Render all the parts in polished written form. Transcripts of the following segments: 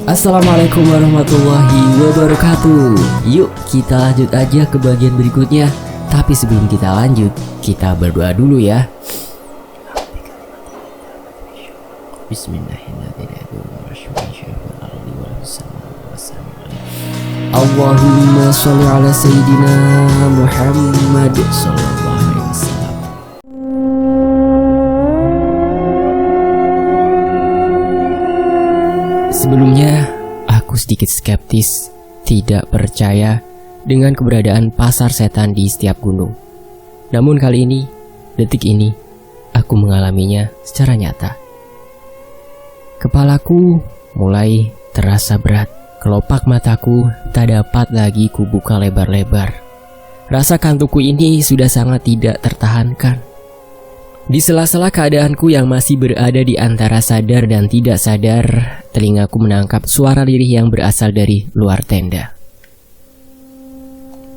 Assalamualaikum warahmatullahi wabarakatuh. Yuk kita lanjut aja ke bagian berikutnya. Tapi sebelum kita lanjut, kita berdoa dulu ya. Allahumma sholli ala sayyidina Muhammad sallallahu alaihi wasallam. Sebelumnya, aku sedikit skeptis, tidak percaya dengan keberadaan pasar setan di setiap gunung. Namun kali ini, detik ini, aku mengalaminya secara nyata. Kepalaku mulai terasa berat, kelopak mataku tak dapat lagi kubuka lebar-lebar. Rasa kantukku ini sudah sangat tidak tertahankan. Di sela-sela keadaanku yang masih berada di antara sadar dan tidak sadar, telingaku menangkap suara lirih yang berasal dari luar tenda.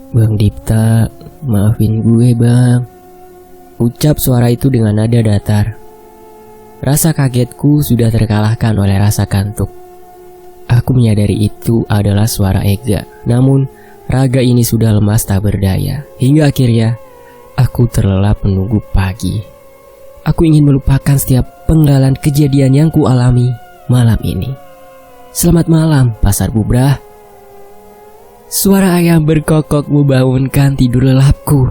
"Bang Dipta, maafin gue bang," ucap suara itu dengan nada datar. Rasa kagetku sudah terkalahkan oleh rasa kantuk. Aku menyadari itu adalah suara Ega, namun raga ini sudah lemas tak berdaya. Hingga akhirnya, aku terlelap menunggu pagi. Aku ingin melupakan setiap penggalan kejadian yang kualami malam ini. "Selamat malam, Pasar Bubrah." Suara ayam berkokok membangunkan tidur lelapku.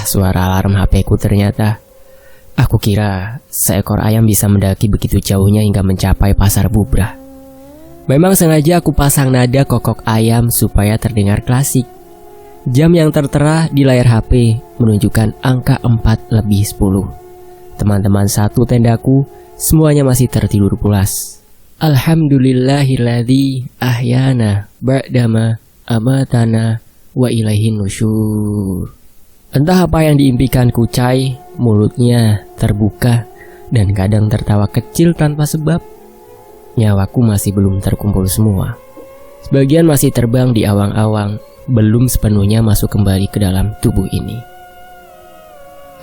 Suara alarm HP-ku ternyata. Aku kira seekor ayam bisa mendaki begitu jauhnya hingga mencapai Pasar Bubrah. Memang sengaja aku pasang nada kokok ayam supaya terdengar klasik. Jam yang tertera di layar HP menunjukkan angka 4:10. Teman-teman satu tendaku semuanya masih tertidur pulas. Alhamdulillahilladzi ahyana ba'dama amatana wa ilaihin nusyur. Entah apa yang diimpikan Kucai, mulutnya terbuka dan kadang tertawa kecil tanpa sebab. Nyawaku masih belum terkumpul semua. Sebagian masih terbang di awang-awang, belum sepenuhnya masuk kembali ke dalam tubuh ini.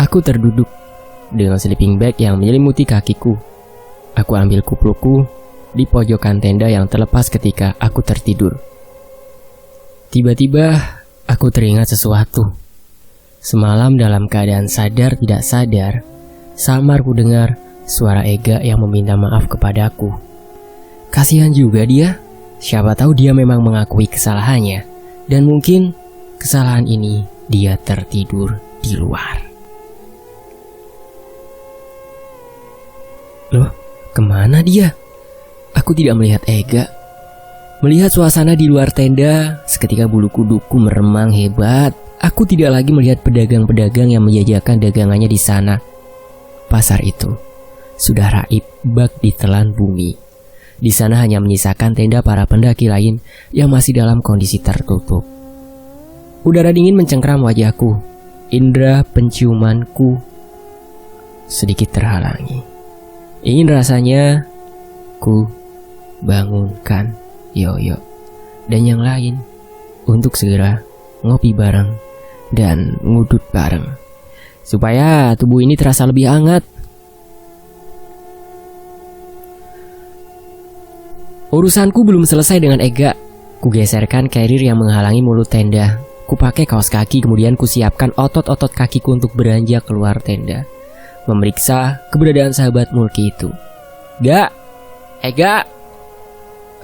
Aku terduduk dengan sleeping bag yang menyelimuti kakiku. Aku ambil kuplukku di pojokan tenda yang terlepas ketika aku tertidur. Tiba-tiba aku teringat sesuatu. Semalam dalam keadaan sadar tidak sadar, samar ku dengar suara Ega yang meminta maaf kepadaku. Kasihan juga dia. Siapa tahu dia memang mengakui kesalahannya. Dan mungkin kesalahan ini dia tertidur di luar. Loh, kemana dia? Aku tidak melihat Ega. Melihat suasana di luar tenda, seketika bulu kuduku meremang hebat. Aku tidak lagi melihat pedagang-pedagang yang menjajakan dagangannya di sana. Pasar itu sudah raib bak ditelan bumi. Di sana hanya menyisakan tenda para pendaki lain yang masih dalam kondisi tertutup. Udara dingin mencengkram wajahku. Indera penciumanku sedikit terhalangi. Ingin rasanya ku bangunkan Yoyo dan yang lain untuk segera ngopi bareng dan ngudut bareng supaya tubuh ini terasa lebih hangat. Urusanku belum selesai dengan Ega. Kugeserkan carrier yang menghalangi mulut tenda. Kupakai kaos kaki, kemudian kusiapkan otot-otot kakiku untuk beranjak keluar tenda, memeriksa keberadaan sahabat Mulki itu. "Ga, Ega!"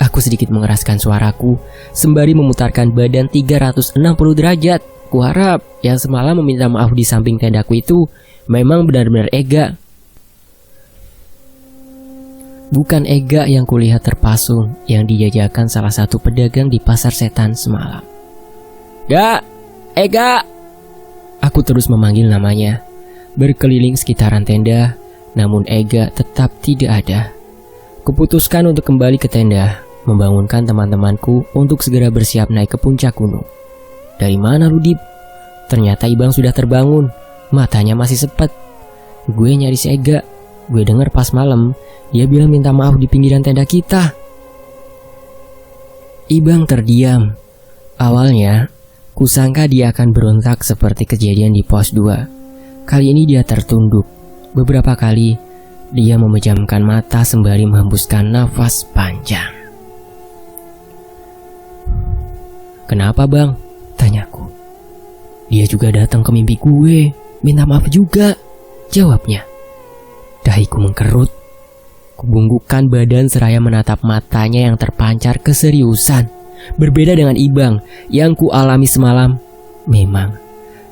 Aku sedikit mengeraskan suaraku sembari memutarkan badan 360 derajat. Kuharap yang semalam meminta maaf di samping tendaku itu memang benar-benar Ega. Bukan Ega yang kulihat terpasung yang dijajakan salah satu pedagang di pasar setan semalam. "Ga, Ega!" Aku terus memanggil namanya, berkeliling sekitaran tenda, namun Ega tetap tidak ada. Kuputuskan untuk kembali ke tenda, membangunkan teman-temanku untuk segera bersiap naik ke puncak gunung. "Dari mana lu, Dip?" Ternyata Ibang sudah terbangun, matanya masih sepet. "Gue nyari si Ega. Gue dengar pas malam dia bilang minta maaf di pinggiran tenda kita." Ibang terdiam. Awalnya, kusangka dia akan berontak seperti kejadian di pos 2. Kali ini dia tertunduk. Beberapa kali, dia memejamkan mata sembari menghembuskan nafas panjang. "Kenapa bang?" tanyaku. "Dia juga datang ke mimpi gue, minta maaf juga," jawabnya. Dahiku mengkerut. Kubungkukkan badan seraya menatap matanya yang terpancar keseriusan. Berbeda dengan Ibang yang ku alami semalam, memang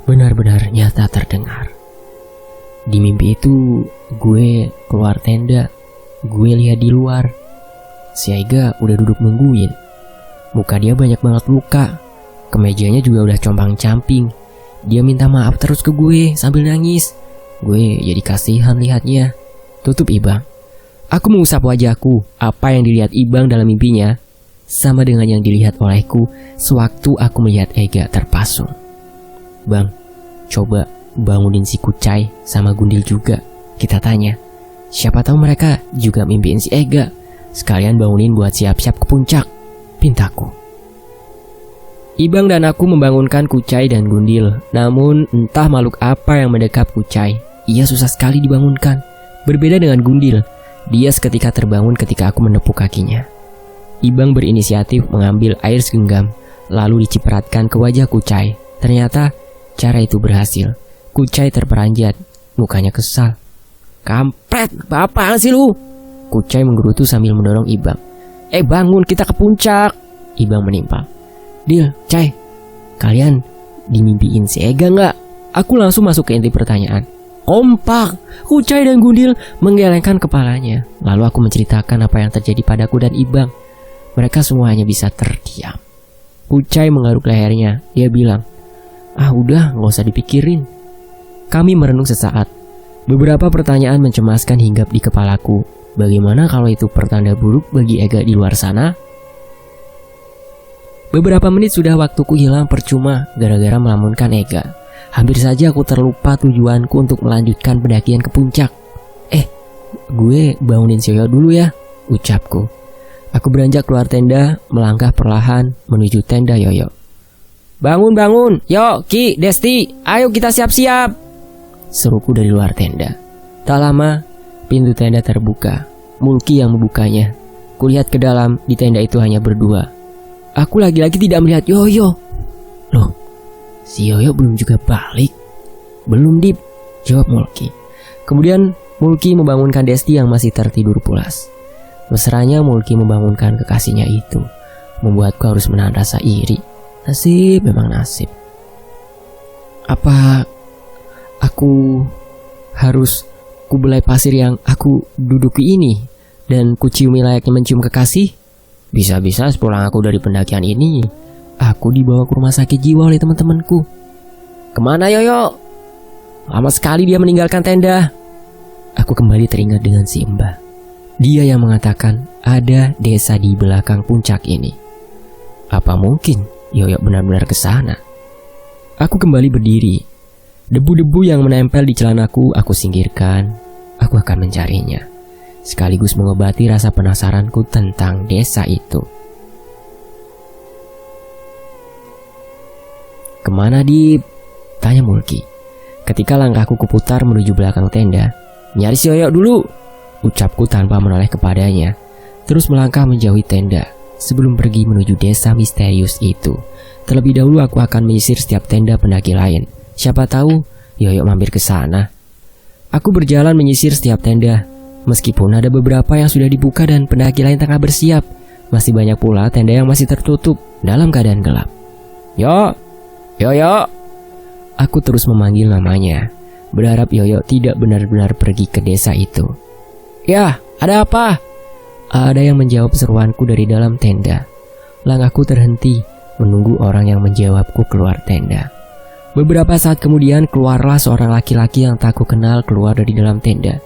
benar-benar nyata terdengar. Di mimpi itu, gue keluar tenda. Gue lihat di luar, si Ega udah duduk nungguin. Muka dia banyak banget luka. Kemejanya juga udah compang-camping. Dia minta maaf terus ke gue sambil nangis. Gue jadi kasihan lihatnya. "Tutup Ibang." Aku mengusap wajahku. Apa yang dilihat Ibang dalam mimpinya sama dengan yang dilihat olehku sewaktu aku melihat Ega terpasung. "Bang, coba bangunin si Kucai sama Gundil juga," kita tanya. "Siapa tahu mereka juga mimpiin si Ega. Sekalian bangunin buat siap-siap ke puncak," pintaku. Ibang dan aku membangunkan Kucai dan Gundil. Namun entah makhluk apa yang mendekap Kucai. Ia susah sekali dibangunkan. Berbeda dengan Gundil, dia seketika terbangun ketika aku menepuk kakinya. Ibang berinisiatif mengambil air segenggam, lalu dicipratkan ke wajah Kucai. Ternyata cara itu berhasil. Kucai terperanjat, mukanya kesal. "Kampret, apaan sih lu?" Kucai menggerutu sambil mendorong Ibang. Bangun, kita ke puncak." Ibang menimpal. "Dil, Cai, kalian dimimpiin si Ega nggak?" Aku langsung masuk ke inti pertanyaan. Kompak, Kucai dan Gundil menggelengkan kepalanya. Lalu aku menceritakan apa yang terjadi padaku dan Ibang. Mereka semua hanya bisa terdiam. Kucai menggaruk lehernya. Dia bilang, udah, gak usah dipikirin." Kami merenung sesaat. Beberapa pertanyaan mencemaskan hinggap di kepalaku. Bagaimana kalau itu pertanda buruk bagi Ega di luar sana? Beberapa menit sudah waktuku hilang percuma gara-gara melamunkan Ega. Hampir saja aku terlupa tujuanku untuk melanjutkan pendakian ke puncak. Gue bangunin si Yoyo dulu ya, ucapku. Aku beranjak keluar tenda, melangkah perlahan menuju tenda Yoyo. Bangun, yo, Ki, Desti, ayo kita siap-siap," seruku dari luar tenda. Tak lama, pintu tenda terbuka. Mulki yang membukanya. Kulihat ke dalam, di tenda itu hanya berdua. Aku lagi-lagi tidak melihat Yoyo. Loh, si Yoyo belum juga balik. "Belum, Dip," jawab Mulki. Kemudian Mulki membangunkan Desti yang masih tertidur pulas. Mesranya Mulki membangunkan kekasihnya itu membuatku harus menahan rasa iri. Nasib memang nasib. Apa aku harus kubelai pasir yang aku duduki ini dan kuciumi layaknya mencium kekasih? Bisa-bisa sepulang aku dari pendakian ini, aku dibawa ke rumah sakit jiwa oleh teman-temanku. "Kemana Yoyo? Lama sekali dia meninggalkan tenda." Aku kembali teringat dengan si Mbah. Dia yang mengatakan ada desa di belakang puncak ini. Apa mungkin Yoyo benar-benar ke sana? Aku kembali berdiri. Debu-debu yang menempel di celanaku aku singkirkan. Aku akan mencarinya, sekaligus mengobati rasa penasaranku tentang desa itu. "Kemana, Dip?" tanya Mulki. Ketika langkahku kuputar menuju belakang tenda. "Nyari si Yoyo dulu," ucapku tanpa menoleh kepadanya. Terus melangkah menjauhi tenda sebelum pergi menuju desa misterius itu. Terlebih dahulu aku akan menyisir setiap tenda pendaki lain. Siapa tahu Yoyo mampir ke sana. Aku berjalan menyisir setiap tenda. Meskipun ada beberapa yang sudah dibuka dan pendaki lain tengah bersiap, masih banyak pula tenda yang masih tertutup dalam keadaan gelap. Yoyo. Aku terus memanggil namanya, berharap Yoyo tidak benar-benar pergi ke desa itu. "Ya, ada apa?" Ada yang menjawab seruanku dari dalam tenda. Langkahku terhenti, menunggu orang yang menjawabku keluar tenda. Beberapa saat kemudian keluarlah seorang laki-laki yang tak ku kenal keluar dari dalam tenda.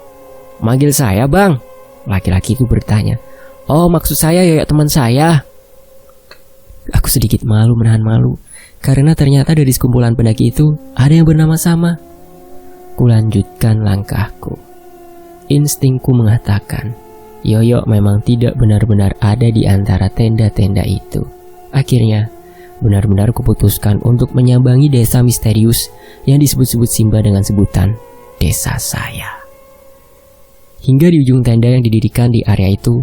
"Manggil saya, Bang?" Laki-laki itu bertanya. "Oh, maksud saya Yoyo teman saya." Aku sedikit malu menahan malu, karena ternyata dari sekumpulan pendaki itu ada yang bernama sama. Kulanjutkan langkahku. Instingku mengatakan, Yoyo memang tidak benar-benar ada di antara tenda-tenda itu. Akhirnya, benar-benar kuputuskan untuk menyambangi desa misterius yang disebut-sebut Simba dengan sebutan desa saya. Hingga di ujung tenda yang didirikan di area itu,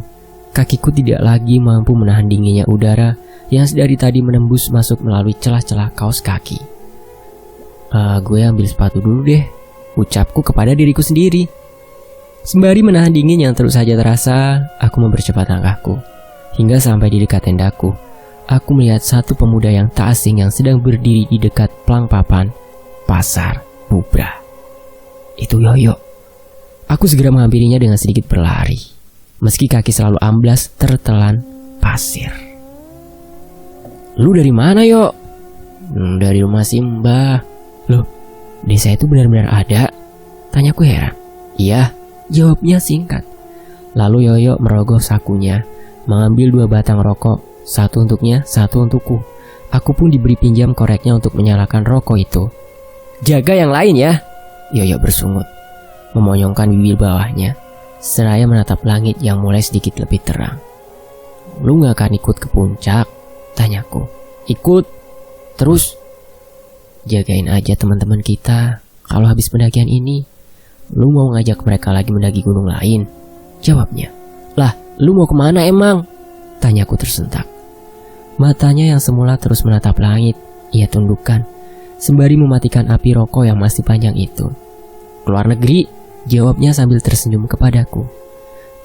kakiku tidak lagi mampu menahan dinginnya udara yang dari tadi menembus masuk melalui celah-celah kaos kaki. Gue ambil sepatu dulu deh, ucapku kepada diriku sendiri. Sembari menahan dingin yang terus saja terasa, aku mempercepat langkahku. Hingga sampai di dekat tendaku, aku melihat satu pemuda yang tak asing yang sedang berdiri di dekat plang papan pasar Bubra. Itu Yoyo. Aku segera menghampirinya dengan sedikit berlari, meski kaki selalu amblas tertelan pasir. Lu dari mana, Yo? Dari rumah si Mbah. Loh, desa itu benar-benar ada? Tanyaku heran. Iya, jawabnya singkat. Lalu Yoyo merogoh sakunya, mengambil 2 batang rokok, satu untuknya, satu untukku. Aku pun diberi pinjam koreknya untuk menyalakan rokok itu. Jaga yang lain ya, Yoyo bersungut, memonyongkan bibir bawahnya, seraya menatap langit yang mulai sedikit lebih terang. Lu gak akan ikut ke puncak? Tanyaku. Ikut. Terus? Jagain aja teman-teman kita. Kalau habis pendakian ini, lu mau ngajak mereka lagi mendaki gunung lain? Jawabnya. Lah, lu mau kemana emang? Tanyaku tersentak. Matanya yang semula terus menatap langit, ia tundukkan, sembari mematikan api rokok yang masih panjang itu. Keluar negeri, jawabnya sambil tersenyum kepadaku.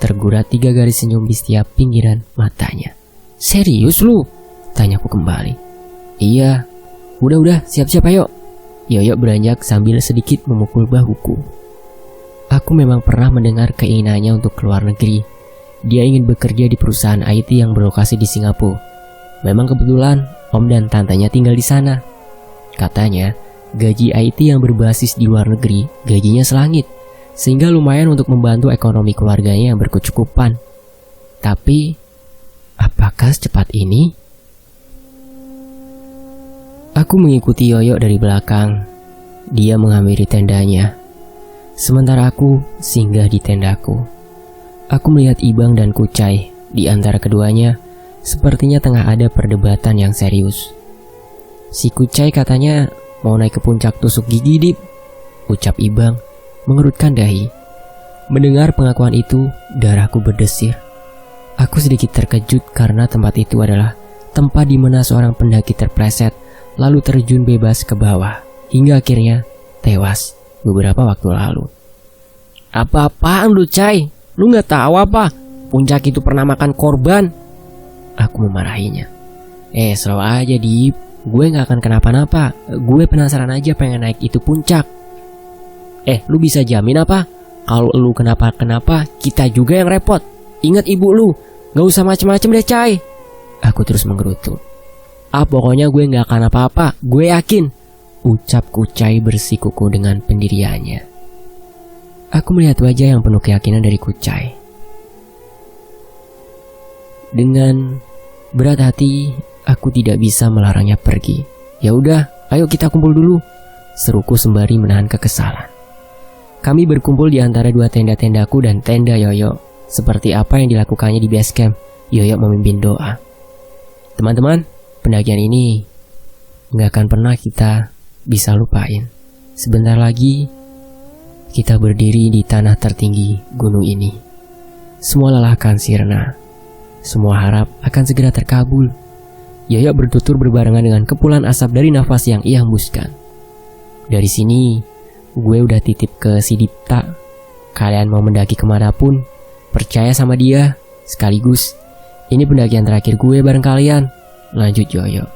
Tergurat 3 garis senyum di setiap pinggiran matanya. Serius lu? Tanyaku kembali. Iya. Udah, siap-siap ayo. Yoyo beranjak sambil sedikit memukul bahuku. Aku memang pernah mendengar keinginannya untuk keluar negeri. Dia ingin bekerja di perusahaan IT yang berlokasi di Singapura. Memang kebetulan om dan tantenya tinggal di sana. Katanya, gaji IT yang berbasis di luar negeri gajinya selangit, sehingga lumayan untuk membantu ekonomi keluarganya yang berkecukupan. Tapi, apakah secepat ini? Aku mengikuti Yoyo dari belakang. Dia menghampiri tendanya, sementara aku singgah di tendaku. Aku melihat Ibang dan Kucai. Di antara keduanya, sepertinya tengah ada perdebatan yang serius. Si Kucai katanya mau naik ke puncak tusuk gigi, Dip, ucap Ibang mengerutkan dahi. Mendengar pengakuan itu, darahku berdesir. Aku sedikit terkejut karena tempat itu adalah tempat di mana seorang pendaki terpleset lalu terjun bebas ke bawah hingga akhirnya tewas beberapa waktu lalu. Apa-apaan lu, Cai? Lu gak tahu apa? Puncak itu pernah makan korban. Aku memarahinya. Slow aja, Dip. Gue gak akan kenapa-napa. Gue penasaran aja pengen naik itu puncak. Lu bisa jamin apa? Kalau lu kenapa-kenapa, kita juga yang repot. Ingat ibu lu. Gak usah macem-macem deh, Cai. Aku terus menggerutu. Pokoknya gue gak akan apa-apa. Gue yakin, ucap Kucai bersikuku dengan pendiriannya. Aku melihat wajah yang penuh keyakinan dari Kucai. Dengan berat hati, aku tidak bisa melarangnya pergi. Ya udah, ayo kita kumpul dulu, seruku sembari menahan kekesalan. Kami berkumpul di antara 2 tenda-tendaku dan tenda Yoyo. Seperti apa yang dilakukannya di base camp, Yoyo memimpin doa. Teman-teman, pendakian ini gak akan pernah kita bisa lupain. Sebentar lagi kita berdiri di tanah tertinggi gunung ini. Semua lelah akan sirna. Semua harap akan segera terkabul. Yoyo bertutur berbarengan dengan kepulan asap dari nafas yang ia hembuskan. Dari sini, gue udah titip ke si Dipta. Kalian mau mendaki kemanapun, percaya sama dia. Sekaligus, ini pendakian terakhir gue bareng kalian, lanjut Yoyo.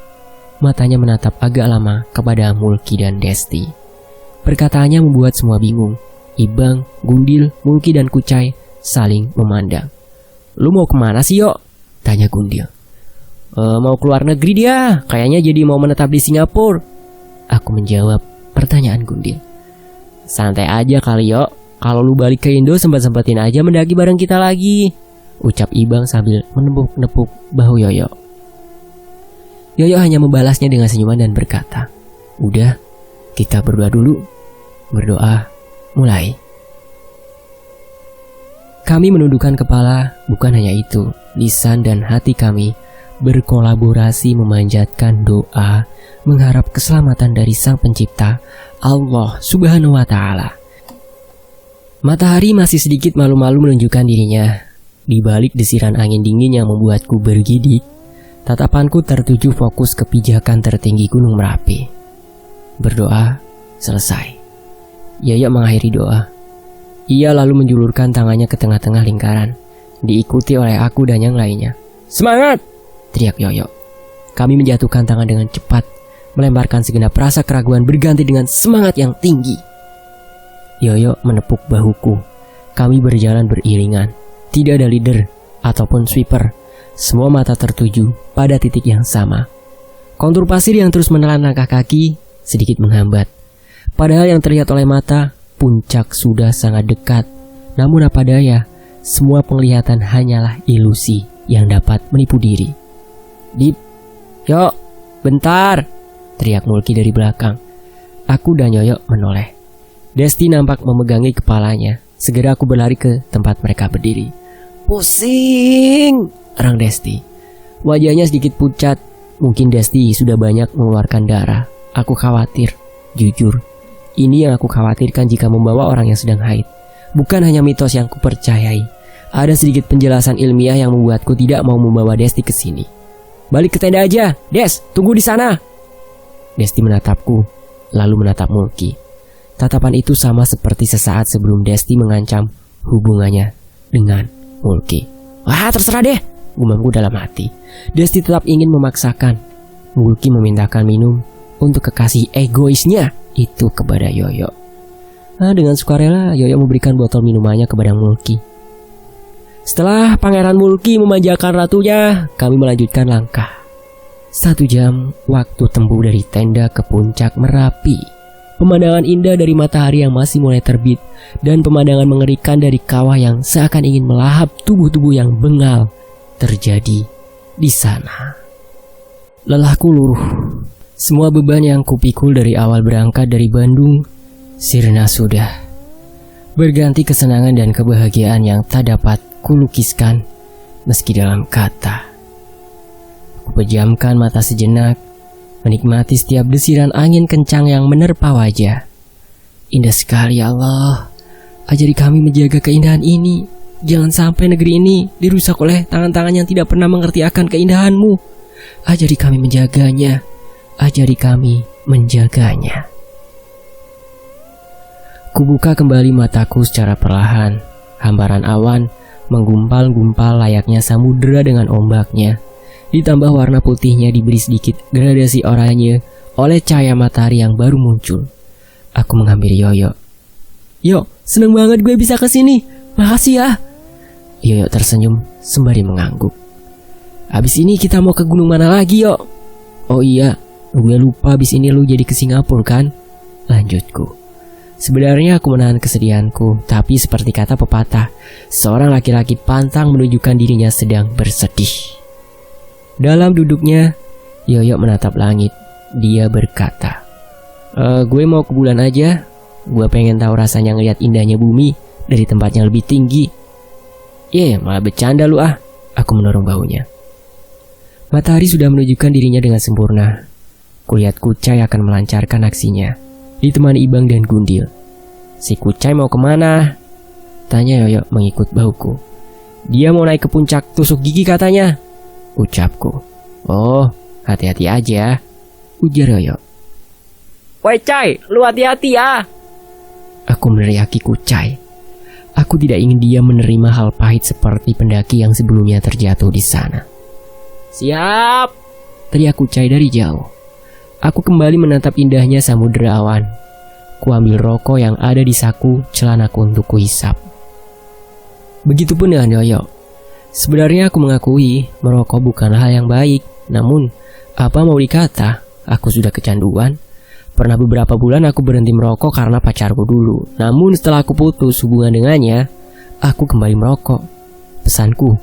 Matanya menatap agak lama kepada Mulki dan Desti. Perkataannya membuat semua bingung. Ibang, Gundil, Mulki dan Kucai saling memandang. Lu mau kemana sih, Yo? Tanya Gundil. Mau keluar negeri dia. Kayaknya jadi mau menetap di Singapura. Aku menjawab pertanyaan Gundil. Santai aja kali, Yo. Kalau lu balik ke Indo, sempat-sempatin aja mendaki bareng kita lagi, ucap Ibang sambil menepuk-nepuk bahu Yoyo. Yoyo hanya membalasnya dengan senyuman dan berkata, udah, kita berdoa dulu. Berdoa, mulai. Kami menundukkan kepala. Bukan hanya itu, lisan dan hati kami berkolaborasi memanjatkan doa, mengharap keselamatan dari Sang Pencipta, Allah Subhanahu wa Ta'ala. Matahari masih sedikit malu-malu menunjukkan dirinya di balik desiran angin dingin yang membuatku bergidik. Tatapanku tertuju fokus ke pijakan tertinggi Gunung Merapi. Berdoa selesai. Yoyo mengakhiri doa. Ia lalu menjulurkan tangannya ke tengah-tengah lingkaran, diikuti oleh aku dan yang lainnya. "Semangat!" teriak Yoyo. Kami menjatuhkan tangan dengan cepat, melemparkan segenap rasa keraguan berganti dengan semangat yang tinggi. Yoyo menepuk bahuku. Kami berjalan beriringan. Tidak ada leader ataupun sweeper. Semua mata tertuju pada titik yang sama. Kontur pasir yang terus menelan langkah kaki sedikit menghambat. Padahal yang terlihat oleh mata, puncak sudah sangat dekat. Namun apa daya, semua penglihatan hanyalah ilusi yang dapat menipu diri. "Dip, yuk, bentar!" teriak Mulki dari belakang. Aku dan Yoyo menoleh. Desti nampak memegangi kepalanya. Segera aku berlari ke tempat mereka berdiri. "Pusing!" erang Desti. Wajahnya sedikit pucat. Mungkin Desti sudah banyak mengeluarkan darah. Aku khawatir. Jujur, ini yang aku khawatirkan jika membawa orang yang sedang haid. Bukan hanya mitos yang kupercayai. Ada sedikit penjelasan ilmiah yang membuatku tidak mau membawa Desti ke sini. "Balik ke tenda aja, Des, tunggu di sana." Desti menatapku, lalu menatap Mulki. Tatapan itu sama seperti sesaat sebelum Desti mengancam hubungannya dengan Mulki. "Wah, terserah deh," gumamku dalam hati. Desti tetap ingin memaksakan. Mulki memintakan minum untuk kekasih egoisnya itu kepada Yoyo. Dengan sukarela Yoyo memberikan botol minumannya kepada Mulki. Setelah Pangeran Mulki memanjakan ratunya, kami melanjutkan langkah. 1 jam waktu tempuh dari tenda ke puncak Merapi. Pemandangan indah dari matahari yang masih mulai terbit dan pemandangan mengerikan dari kawah yang seakan ingin melahap tubuh-tubuh yang bengal terjadi di sana. Lelahku luruh. Semua beban yang kupikul dari awal berangkat dari Bandung sirna sudah. Berganti kesenangan dan kebahagiaan yang tak dapat kulukiskan meski dalam kata. Kupejamkan mata sejenak, menikmati setiap desiran angin kencang yang menerpa wajah. Indah sekali ya Allah. Ajari kami menjaga keindahan ini. Jangan sampai negeri ini dirusak oleh tangan-tangan yang tidak pernah mengerti akan keindahan-Mu. Ajari kami menjaganya. Ajari kami menjaganya. Kubuka kembali mataku secara perlahan. Hamparan awan menggumpal-gumpal layaknya samudera dengan ombaknya. Ditambah warna putihnya diberi sedikit gradasi oranye oleh cahaya matahari yang baru muncul. Aku menghampiri Yoyo. "Yo, seneng banget gue bisa kesini. Makasih ya." Yoyo tersenyum sembari mengangguk. "Abis ini kita mau ke gunung mana lagi, Yo?" "Oh iya, gue lupa abis ini lu jadi ke Singapura kan?" lanjutku. Sebenarnya aku menahan kesedihanku, tapi seperti kata pepatah, seorang laki-laki pantang menunjukkan dirinya sedang bersedih. Dalam duduknya, Yoyo menatap langit. Dia berkata, "Gue mau ke bulan aja. Gue pengen tahu rasanya ngeliat indahnya bumi dari tempat yang lebih tinggi." Malah bercanda lu ah. Aku mendorong bahunya. Matahari sudah menunjukkan dirinya dengan sempurna. Kulihat Kucai akan melancarkan aksinya, ditemani Ibang dan Gundil. "Si Kucai mau kemana?" tanya Yoyo mengikut bahuku. "Dia mau naik ke puncak tusuk gigi katanya," ucapku. "Oh, hati-hati aja," ujar Yoyo. "Woi Cai, lu hati-hati ya," aku meneriaki Kucai. Aku tidak ingin dia menerima hal pahit seperti pendaki yang sebelumnya terjatuh di sana. "Siap," teriak Kucai dari jauh. Aku kembali menatap indahnya samudera awan. Kuambil rokok yang ada di saku celanaku untuk kuhisap. Begitupun dengan Yoyo. Sebenarnya aku mengakui merokok bukanlah hal yang baik. Namun, apa mau dikata, aku sudah kecanduan. Pernah beberapa bulan aku berhenti merokok karena pacarku dulu. Namun setelah aku putus hubungan dengannya, aku kembali merokok. Pesanku,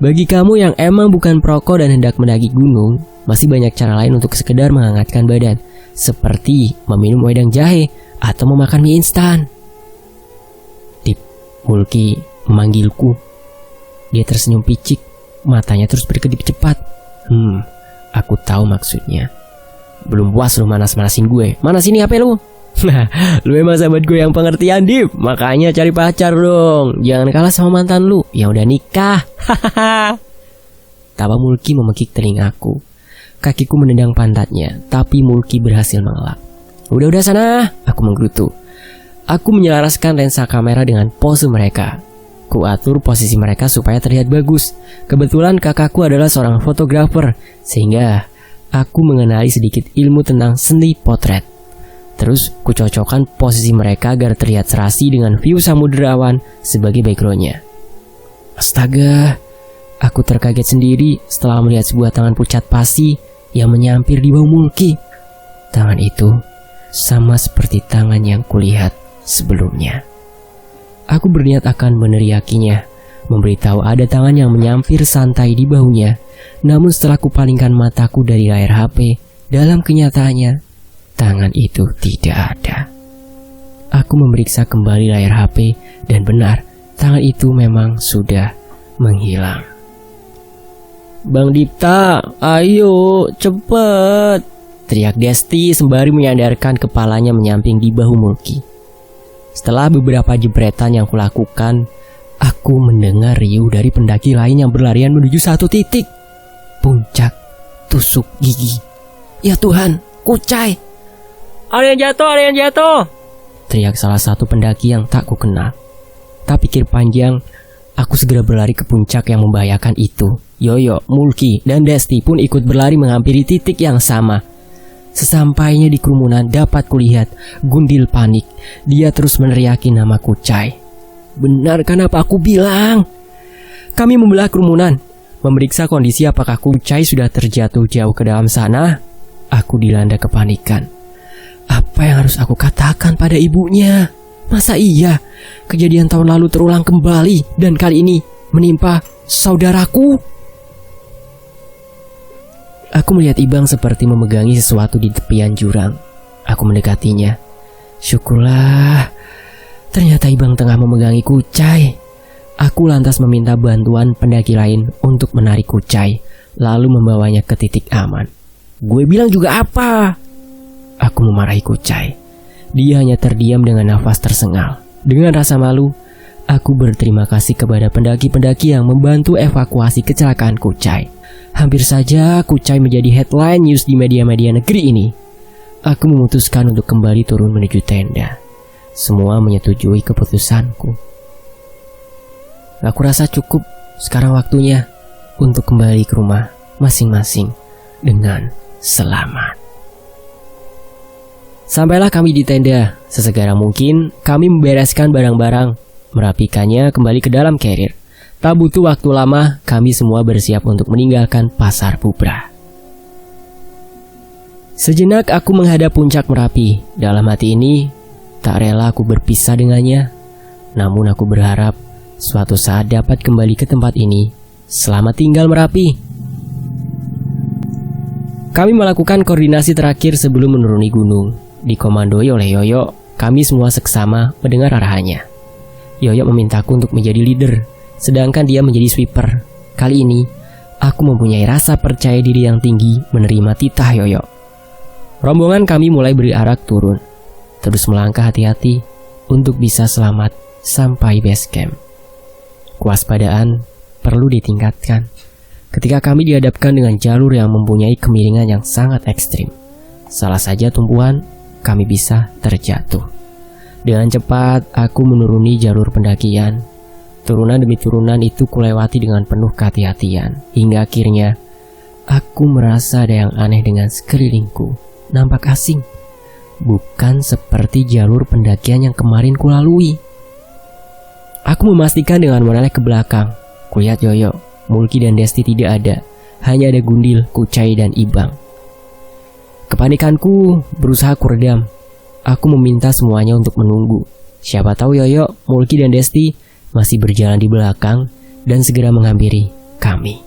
bagi kamu yang emang bukan perokok dan hendak mendaki gunung, masih banyak cara lain untuk sekedar menghangatkan badan, seperti meminum wedang jahe atau memakan mie instan. Dip, Mulki memanggilku. Dia tersenyum picik, matanya terus berkedip cepat. Aku tahu maksudnya. "Belum puas lu manas-manasin gue. Mana sini HP lu?" "Lu emang sahabat gue yang pengertian, Dip. Makanya cari pacar dong. Jangan kalah sama mantan lu yang udah nikah." betapa Mulki memekik telingaku. Kakiku menendang pantatnya, tapi Mulki berhasil mengelak. Udah sana, aku menggerutu. Aku menyelaraskan lensa kamera dengan pose mereka. Kuatur posisi mereka supaya terlihat bagus. Kebetulan kakakku adalah seorang fotografer, sehingga aku mengenali sedikit ilmu tentang seni potret. Terus kucocokkan posisi mereka agar terlihat serasi dengan view samudera awan sebagai backgroundnya. Astaga, aku terkaget sendiri setelah melihat sebuah tangan pucat pasi yang menyampir di bahu Mulki. Tangan itu sama seperti tangan yang kulihat sebelumnya. Aku berniat akan meneriakinya, memberitahu ada tangan yang menyampir santai di bahunya. Namun setelah kupalingkan mataku dari layar HP, dalam kenyataannya, tangan itu tidak ada. Aku memeriksa kembali layar HP dan benar, tangan itu memang sudah menghilang. Bang Dipta, ayo cepet, teriak Desti sembari menyandarkan kepalanya menyamping di bahu Mulki. Setelah beberapa jepretan yang kulakukan, aku mendengar riuh dari pendaki lain yang berlarian menuju satu titik. Puncak tusuk gigi. Ya Tuhan, Kucai! Ada yang jatuh! Teriak salah satu pendaki yang tak kukenal. Tak pikir panjang, aku segera berlari ke puncak yang membahayakan itu. Yoyo, Mulki, dan Desti pun ikut berlari menghampiri titik yang sama. Sesampainya di kerumunan dapat kulihat Gundil panik. Dia terus meneriaki nama Kucai. Benar kan apa aku bilang? Kami membelah kerumunan, memeriksa kondisi apakah Kucai sudah terjatuh jauh ke dalam sana. Aku dilanda kepanikan. Apa yang harus aku katakan pada ibunya? Masa iya kejadian tahun lalu terulang kembali dan kali ini menimpa saudaraku? Aku melihat Ibang seperti memegangi sesuatu di tepian jurang. Aku mendekatinya. Syukurlah, ternyata Ibang tengah memegangi Kucai. Aku lantas meminta bantuan pendaki lain untuk menarik Kucai, lalu membawanya ke titik aman. Gue bilang juga apa? Aku memarahi Kucai. Dia hanya terdiam dengan nafas tersengal. Dengan rasa malu, aku berterima kasih kepada pendaki-pendaki yang membantu evakuasi kecelakaan Kucai. Hampir saja Kucai menjadi headline news di media-media negeri ini. Aku memutuskan untuk kembali turun menuju tenda. Semua menyetujui keputusanku. Aku rasa cukup sekarang waktunya untuk kembali ke rumah masing-masing dengan selamat. Sampailah kami di tenda. Sesegera mungkin kami membereskan barang-barang, merapikannya kembali ke dalam carrier. Tak butuh waktu lama, kami semua bersiap untuk meninggalkan Pasar Bubra. Sejenak aku menghadap puncak Merapi. Dalam hati ini, tak rela aku berpisah dengannya. Namun aku berharap suatu saat dapat kembali ke tempat ini. Selamat tinggal Merapi. Kami melakukan koordinasi terakhir sebelum menuruni gunung. Dikomandoi oleh Yoyo, kami semua seksama mendengar arahannya. Yoyo memintaku untuk menjadi leader, sedangkan dia menjadi sweeper. Kali ini, aku mempunyai rasa percaya diri yang tinggi menerima titah Yoyo. Rombongan kami mulai berarak turun, terus melangkah hati-hati untuk bisa selamat sampai base camp. Kewaspadaan perlu ditingkatkan ketika kami dihadapkan dengan jalur yang mempunyai kemiringan yang sangat ekstrim. Salah saja tumpuan, kami bisa terjatuh. Dengan cepat, aku menuruni jalur pendakian. Turunan demi turunan itu kulewati dengan penuh kehati-hatian. Hingga akhirnya, aku merasa ada yang aneh dengan sekelilingku. Nampak asing. Bukan seperti jalur pendakian yang kemarin kulalui. Aku memastikan dengan menoleh ke belakang. Kulihat Yoyo, Mulki dan Desti tidak ada. Hanya ada Gundil, Kucai, dan Ibang. Kepanikanku berusaha kuredam. Aku meminta semuanya untuk menunggu. Siapa tahu Yoyo, Mulki, dan Desti masih berjalan di belakang dan segera menghampiri kami.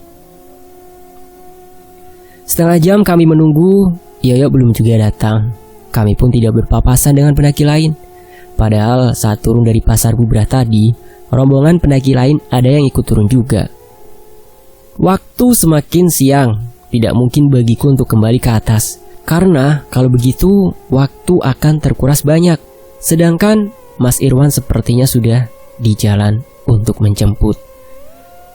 Setengah jam kami menunggu, Yoyo belum juga datang. Kami pun tidak berpapasan dengan pendaki lain. Padahal saat turun dari Pasar Bubra tadi, rombongan pendaki lain ada yang ikut turun juga. Waktu semakin siang, tidak mungkin bagiku untuk kembali ke atas. Karena kalau begitu, waktu akan terkuras banyak. Sedangkan Mas Irwan sepertinya sudah di jalan untuk menjemput.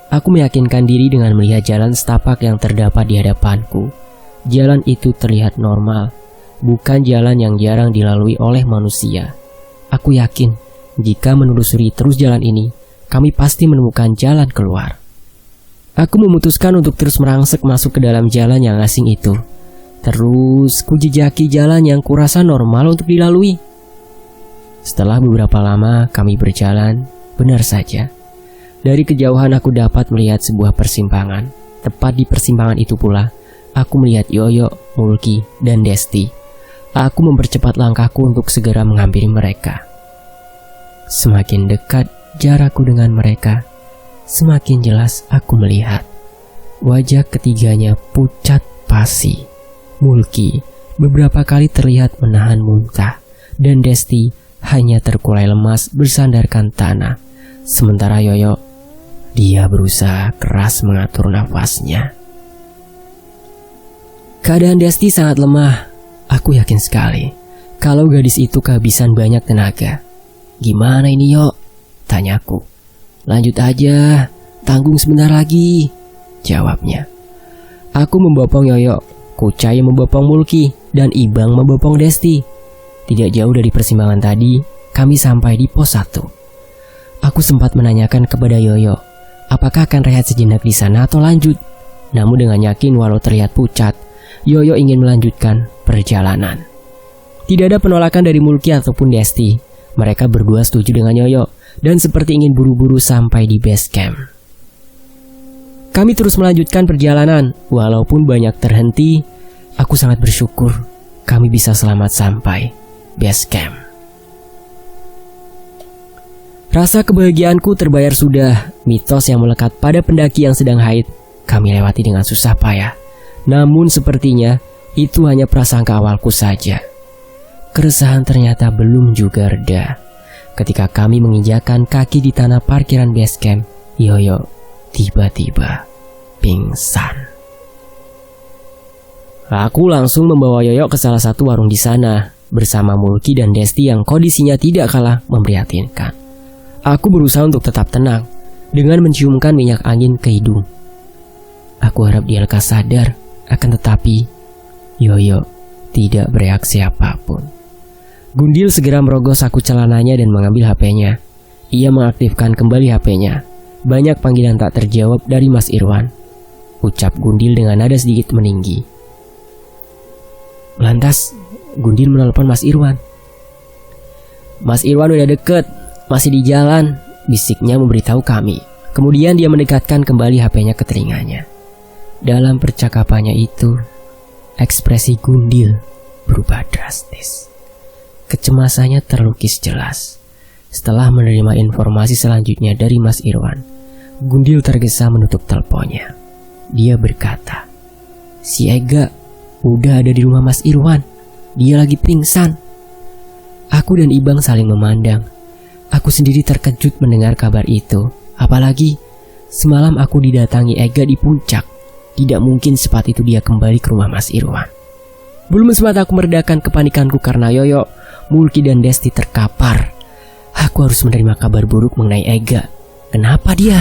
Aku meyakinkan diri dengan melihat jalan setapak yang terdapat di hadapanku. Jalan itu terlihat normal, bukan jalan yang jarang dilalui oleh manusia. Aku yakin jika menelusuri terus jalan ini, kami pasti menemukan jalan keluar. Aku memutuskan untuk terus merangsek masuk ke dalam jalan yang asing itu. Terus kujejaki jalan yang kurasa normal untuk dilalui. Setelah beberapa lama kami berjalan, benar saja. Dari kejauhan aku dapat melihat sebuah persimpangan. Tepat di persimpangan itu pula, aku melihat Yoyo, Mulki, dan Desti. Aku mempercepat langkahku untuk segera menghampiri mereka. Semakin dekat jarakku dengan mereka, semakin jelas aku melihat wajah ketiganya pucat pasi. Mulki beberapa kali terlihat menahan muntah, dan Desti hanya terkulai lemas bersandarkan tanah. Sementara Yoyo, dia berusaha keras mengatur nafasnya. Keadaan Desti sangat lemah. Aku yakin sekali kalau gadis itu kehabisan banyak tenaga. "Gimana ini, Yo?" tanyaku. "Lanjut aja, tanggung sebentar lagi," jawabnya. Aku membopong Yoyo, Kucai membopong Mulki, dan Ibang membopong Desti. Tidak jauh dari persimpangan tadi, kami sampai di pos 1. Aku sempat menanyakan kepada Yoyo, apakah akan rehat sejenak di sana atau lanjut. Namun dengan yakin walau terlihat pucat, Yoyo ingin melanjutkan perjalanan. Tidak ada penolakan dari Mulki ataupun Desti. Mereka berdua setuju dengan Yoyo dan seperti ingin buru-buru sampai di base camp. Kami terus melanjutkan perjalanan. Walaupun banyak terhenti, aku sangat bersyukur kami bisa selamat sampai base camp. Rasa kebahagiaanku terbayar sudah. Mitos yang melekat pada pendaki yang sedang haid kami lewati dengan susah payah. Namun sepertinya itu hanya prasangka awalku saja. Keresahan ternyata belum juga reda. Ketika kami menginjakan kaki di tanah parkiran base camp, Yoyo tiba-tiba pingsan. Aku langsung membawa Yoyo ke salah satu warung di sana bersama Mulki dan Desti yang kondisinya tidak kalah memprihatinkan. Aku berusaha untuk tetap tenang dengan menciumkan minyak angin ke hidung. Aku harap dia lekas sadar, akan tetapi Yoyo tidak bereaksi apapun. Gundil segera merogoh saku celananya dan mengambil HP-nya. Ia mengaktifkan kembali HP-nya. Banyak panggilan tak terjawab dari Mas Irwan. Ucap Gundil dengan nada sedikit meninggi. Lantas Gundil menelpon Mas Irwan. "Mas Irwan udah deket, masih di jalan," bisiknya memberitahu kami. Kemudian dia mendekatkan kembali HP-nya ke telinganya. Dalam percakapannya itu, ekspresi Gundil berubah drastis. Kecemasannya terlukis jelas. Setelah menerima informasi selanjutnya dari Mas Irwan, Gundil tergesa menutup teleponnya. Dia berkata, "Si Ega udah ada di rumah Mas Irwan. Dia lagi pingsan." Aku dan Ibang saling memandang. Aku sendiri terkejut mendengar kabar itu. Apalagi semalam aku didatangi Ega di puncak. Tidak mungkin secepat itu dia kembali ke rumah Mas Irwan. Belum sempat aku meredakan kepanikanku karena Yoyo, Mulki dan Desti terkapar. Aku harus menerima kabar buruk mengenai Ega. Kenapa dia?